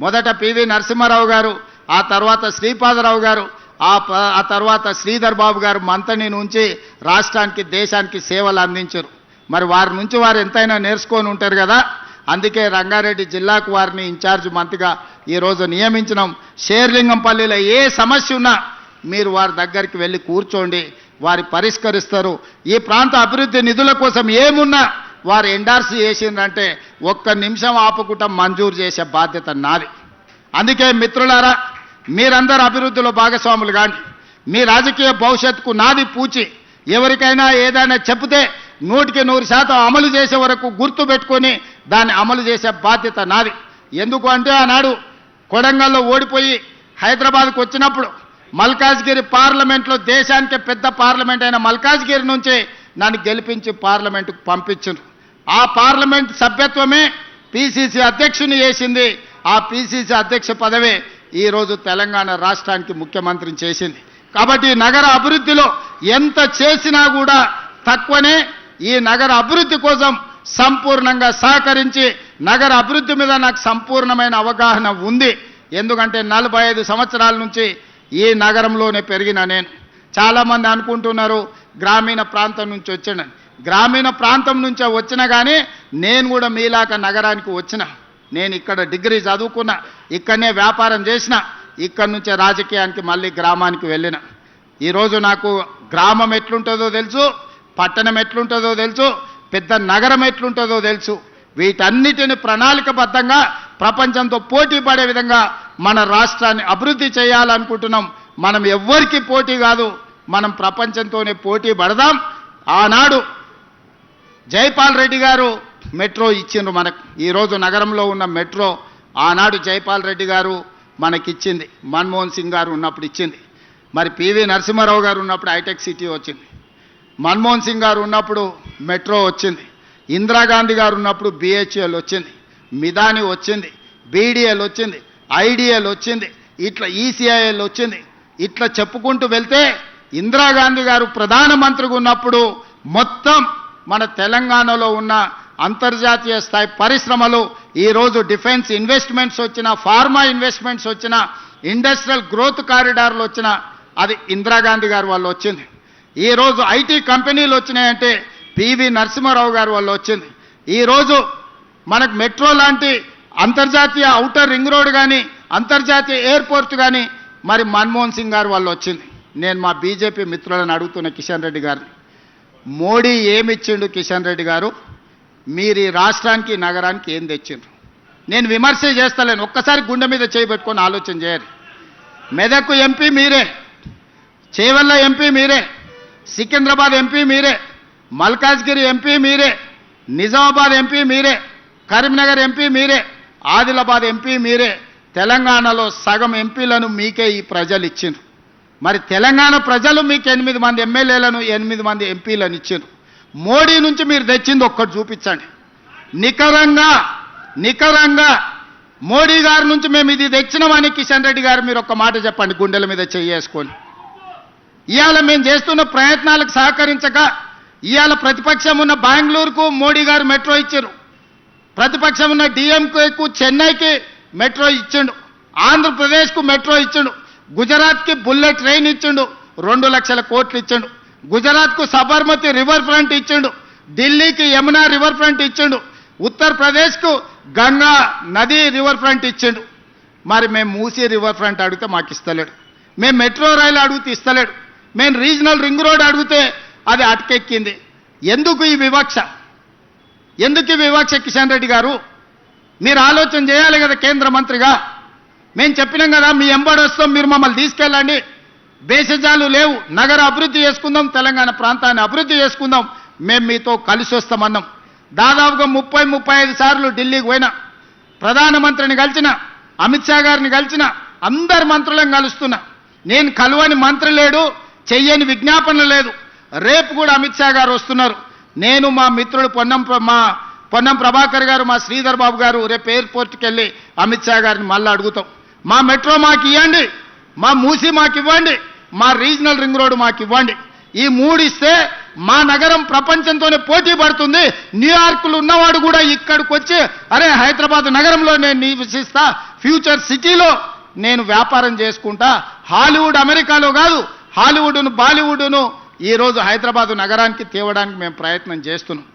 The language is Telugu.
మొదట పివి నరసింహారావు గారు, ఆ తర్వాత శ్రీపాదరావు గారు, ఆ తర్వాత శ్రీధర్ బాబు గారు మంత్రిని నుంచి రాష్ట్రానికి దేశానికి సేవలు అందించారు. మరి వారి నుంచి వారు ఎంతైనా నేర్చుకొని ఉంటారు కదా. అందుకే రంగారెడ్డి జిల్లాకు వారిని ఇన్ఛార్జ్ మంత్రిగా ఈరోజు నియమించినాం. షేర్లింగంపల్లిలో ఏ సమస్య ఉన్నా మీరు వారి దగ్గరికి వెళ్ళి కూర్చోండి, వారి పరిష్కరిస్తారు. ఈ ప్రాంత అభివృద్ధి నిధుల కోసం ఏమున్నా వారు ఎండార్స్ చేసిందంటే ఒక్క నిమిషం ఆపుకుంటా మంజూరు చేసే బాధ్యత నాది. అందుకే మిత్రులారా, మీరందరూ అభివృద్ధిలో భాగస్వాములు కాండి. మీ రాజకీయ భవిష్యత్తుకు నాది పూచి. ఎవరికైనా ఏదైనా చెప్తే 100% అమలు చేసే వరకు గుర్తు పెట్టుకొని దాన్ని అమలు చేసే బాధ్యత నాది. ఎందుకు అంటే ఆనాడు కొడంగల్లో ఓడిపోయి హైదరాబాద్కు వచ్చినప్పుడు మల్కాజ్గిరి పార్లమెంట్లో దేశానికి పెద్ద పార్లమెంట్ అయిన మల్కాజ్గిరి నుంచి నన్ను గెలిపించి పార్లమెంటుకు పంపించారు. ఆ పార్లమెంట్ సభ్యత్వమే పిసిసి అధ్యక్షుని చేసింది. ఆ పిసిసి అధ్యక్ష పదవే ఈరోజు తెలంగాణ రాష్ట్రానికి ముఖ్యమంత్రిని చేసింది. కాబట్టి నగర అభివృద్ధిలో ఎంత చేసినా కూడా తక్కువనే. ఈ నగర అభివృద్ధి కోసం సంపూర్ణంగా సహకరించి నగర అభివృద్ధి మీద నాకు సంపూర్ణమైన అవగాహన ఉంది. ఎందుకంటే 45 సంవత్సరాల నుంచి ఈ నగరంలోనే పెరిగిన నేను. చాలామంది అనుకుంటున్నారు గ్రామీణ ప్రాంతం నుంచి వచ్చాను. గ్రామీణ ప్రాంతం నుంచే వచ్చినా కానీ నేను కూడా మీలాక నగరానికి వచ్చిన. నేను ఇక్కడ డిగ్రీ చదువుకున్నా, ఇక్కడనే వ్యాపారం చేసిన, ఇక్కడి నుంచే రాజకీయానికి మళ్ళీ గ్రామానికి వెళ్ళిన. ఈరోజు నాకు గ్రామం ఎట్లుంటుందో తెలుసు, పట్టణం ఎట్లుంటుందో తెలుసు, పెద్ద నగరం ఎట్లుంటుందో తెలుసు. వీటన్నిటిని ప్రణాళికబద్ధంగా ప్రపంచంతో పోటీ పడే విధంగా మన రాష్ట్రాన్ని అభివృద్ధి చేయాలనుకుంటున్నాం. మనం ఎవ్వరికి పోటీ కాదు, మనం ప్రపంచంతోనే పోటీ పడదాం. ఆనాడు జైపాల్ రెడ్డి గారు మెట్రో ఇచ్చిండ్రు మనకు. ఈరోజు నగరంలో ఉన్న మెట్రో ఆనాడు జైపాల్ రెడ్డి గారు మనకిచ్చింది. మన్మోహన్ సింగ్ గారు ఉన్నప్పుడు ఇచ్చింది. మరి పివి నరసింహారావు గారు ఉన్నప్పుడు హైటెక్ సిటీ వచ్చింది. మన్మోహన్ సింగ్ గారు ఉన్నప్పుడు మెట్రో వచ్చింది. ఇందిరాగాంధీ గారు ఉన్నప్పుడు బిహెచ్ఎల్ వచ్చింది, మిదాని వచ్చింది, బీడీఎల్ వచ్చింది, ఐడిఎల్ వచ్చింది, ఇట్లా ఈసీఐఎల్ వచ్చింది. ఇట్లా చెప్పుకుంటూ వెళ్తే ఇందిరాగాంధీ గారు ప్రధానమంత్రిగా ఉన్నప్పుడు మొత్తం మన తెలంగాణలో ఉన్న అంతర్జాతీయ స్థాయి పరిశ్రమలు, ఈరోజు డిఫెన్స్ ఇన్వెస్ట్మెంట్స్ వచ్చిన, ఫార్మా ఇన్వెస్ట్మెంట్స్ వచ్చిన, ఇండస్ట్రియల్ గ్రోత్ కారిడార్లు వచ్చిన, అది ఇందిరాగాంధీ గారు వల్ల వచ్చింది. ఈరోజు ఐటీ కంపెనీలు వచ్చినాయంటే పివి నరసింహారావు గారు వల్ల వచ్చింది. ఈరోజు మనకు మెట్రో లాంటి అంతర్జాతీయ ఔటర్ రింగ్ రోడ్ కానీ, అంతర్జాతీయ ఎయిర్పోర్ట్ కానీ మరి మన్మోహన్ సింగ్ గారు వల్ల వచ్చింది. నేను మా బీజేపీ మిత్రులను అడుగుతున్న కిషన్ రెడ్డి గారిని, మోడీ ఏమిచ్చిండు కిషన్ రెడ్డి గారు? మీరు ఈ రాష్ట్రానికి నగరానికి ఏం తెచ్చిండ్రు? నేను విమర్శ చేస్తలేను, ఒక్కసారి గుండె మీద చేయబెట్టుకొని ఆలోచన చేయాలి. మెదక్ ఎంపీ మీరే, చేవెళ్ళ ఎంపీ మీరే, సికింద్రాబాద్ ఎంపీ మీరే, మల్కాజ్గిరి ఎంపీ మీరే, నిజామాబాద్ ఎంపీ మీరే, కరీంనగర్ ఎంపీ మీరే, ఆదిలాబాద్ ఎంపీ మీరే. తెలంగాణలో సగం ఎంపీలను మీకే ఈ ప్రజలు ఇచ్చిండ్రు. మరి తెలంగాణ ప్రజలు మీకు 8 మంది ఎమ్మెల్యేలను, 8 మంది ఎంపీలను ఇచ్చిండ్రు. మోడీ నుంచి మీరు తెచ్చింది ఒక్కటి చూపించండి. నికరంగా మోడీ గారి నుంచి మేము ఇది తెచ్చినామని కిషన్ రెడ్డి గారు మీరు ఒక్క మాట చెప్పండి, గుండెల మీద చేసుకొని. ఇవాళ మేము చేస్తున్న ప్రయత్నాలకు సహకరించక ఇవాళ ప్రతిపక్షం ఉన్న బెంగళూరుకు మోడీ గారు మెట్రో ఇచ్చారు, ప్రతిపక్షం ఉన్న డిఎంకేకు చెన్నైకి మెట్రో ఇచ్చిండు, ఆంధ్రప్రదేశ్కు మెట్రో ఇచ్చిండు, గుజరాత్కి బుల్లెట్ ట్రైన్ ఇచ్చిండు, 2 లక్షల కోట్లు ఇచ్చిండు, గుజరాత్కు సబర్మతి రివర్ ఫ్రంట్ ఇచ్చిండు, ఢిల్లీకి యమునా రివర్ ఫ్రంట్ ఇచ్చిండు, ఉత్తరప్రదేశ్కు గంగా నది రివర్ ఫ్రంట్ ఇచ్చిండు. మరి మేము మూసీ రివర్ ఫ్రంట్ అడిగితే మాకు ఇస్తలేడు, మేము మెట్రో రైలు అడిగితే ఇస్తలేడు, మేము రీజనల్ రింగ్ రోడ్ అడిగితే అది అటకెక్కింది. ఎందుకు ఈ వివక్ష? ఎందుకు ఈ వివక్ష? కిషన్ రెడ్డి గారు మీరు ఆలోచన చేయాలి కదా కేంద్ర మంత్రిగా. మేము చెప్పినాం కదా, మీ ఎంబడి వస్తాం, మీరు మమ్మల్ని తీసుకెళ్ళండి, భేషజాలు లేవు, నగర అభివృద్ధి చేసుకుందాం, తెలంగాణ ప్రాంతాన్ని అభివృద్ధి చేసుకుందాం, మేము మీతో కలిసి వస్తామన్నాం. దాదాపుగా 30-35 సార్లు ఢిల్లీకి పోయినా, ప్రధానమంత్రిని కలిసిన, అమిత్ షా గారిని కలిసిన, అందరు మంత్రులను కలుస్తున్నా. నేను కలువని మంత్రి లేడు, చెయ్యని విజ్ఞాపన లేదు. రేపు కూడా అమిత్ షా గారు వస్తున్నారు. నేను మా మిత్రుడు పొన్నం ప్రభాకర్ గారు, మా శ్రీధర్ బాబు గారు రేపు ఎయిర్పోర్ట్కి వెళ్ళి అమిత్ షా గారిని మళ్ళీ అడుగుతాం, మా మెట్రో మాకు ఇవ్వండి, మా మూసీ మాకు ఇవ్వండి, మా రీజనల్ రింగ్ రోడ్ మాకు ఇవ్వండి. ఈ 3 ఇస్తే మా నగరం ప్రపంచంతోనే పోటీ పడుతుంది. న్యూయార్క్లో ఉన్నవాడు కూడా ఇక్కడికి వచ్చి అరే హైదరాబాద్ నగరంలో నేను నివసిస్తా, ఫ్యూచర్ సిటీలో నేను వ్యాపారం చేసుకుంటా, హాలీవుడ్ అమెరికాలో కాదు, హాలీవుడ్ను బాలీవుడ్ను ఈరోజు హైదరాబాదు నగరానికి తేవడానికి మేము ప్రయత్నం చేస్తున్నాం.